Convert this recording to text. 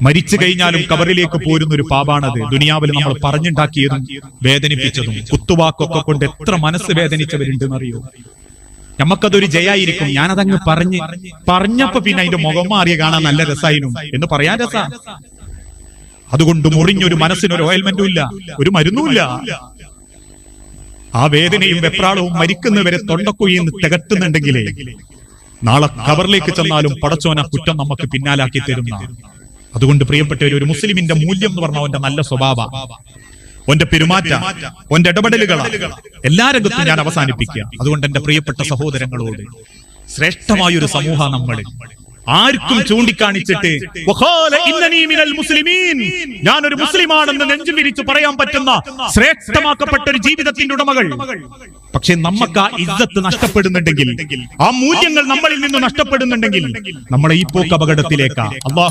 മരിച്ചു കഴിഞ്ഞാലും കബറിലേക്ക് പോരുന്ന ഒരു പാപാണത്. ദുനിയാവിൽ നമ്മൾ പറഞ്ഞുണ്ടാക്കിയതും വേദനിപ്പിച്ചതും കുത്തുവാക്കൊക്കെ കൊണ്ട് എത്ര മനസ്സ് വേദനിച്ചവരുണ്ടെന്നറിയോ? നമുക്കതൊരു ജയായിരിക്കും. ഞാനതങ്ങ് പറഞ്ഞപ്പോ പിന്നെ അതിന്റെ മുഖം മാറിയ കാണാൻ നല്ല രസായിരുന്നു എന്ന് പറയാൻ രസാ. അതുകൊണ്ട് മുറിഞ്ഞൊരു മനസ്സിനൊരു ഓയിൽമെന്റും ഇല്ല, ഒരു മരുന്നുമില്ല. ആ വേദനയും വെപ്രാളവും മരിക്കുന്നവരെ തൊണ്ടക്കുഴിന്ന് തികട്ടുന്നുണ്ടെങ്കിലേ നാളെ കബറിലേക്ക് ചെന്നാലും പടച്ചോന കുറ്റം നമുക്ക് പിന്നാലാക്കി തരുന്ന. അതുകൊണ്ട് പ്രിയപ്പെട്ടവർ, ഒരു മുസ്ലിമിന്റെ മൂല്യം എന്ന് പറഞ്ഞാൽ അവന്റെ നല്ല സ്വഭാവ, അവന്റെ പെരുമാറ്റ, അവന്റെ ഇടപെടലുകളാണ്. എല്ലാ രംഗത്തും ഞാൻ അവസാനിപ്പിക്കുക. അതുകൊണ്ട് എന്റെ പ്രിയപ്പെട്ട സഹോദരങ്ങളോട്, ശ്രേഷ്ഠമായൊരു സമൂഹ നമ്മൾ ആർക്കും ചൂണ്ടിക്കാണിച്ചിട്ട് ഞാനൊരു മുസ്ലിമാണെന്ന് നെഞ്ചു വിരിച്ച് പറയാൻ പറ്റുന്ന ശ്രേഷ്ഠമാക്കപ്പെട്ട ഒരു ജീവിതത്തിന്റെ ഉടമകൾ. പക്ഷെ നമുക്ക് ആ ഇസ്സത്ത് നഷ്ടപ്പെടുന്നുണ്ടെങ്കിൽ, ആ മൂല്യങ്ങൾ നമ്മളിൽ നിന്ന് നഷ്ടപ്പെടുന്നുണ്ടെങ്കിൽ നമ്മളെ ഈ പോക്ക് അപകടത്തിലേക്കാ. അല്ലാഹു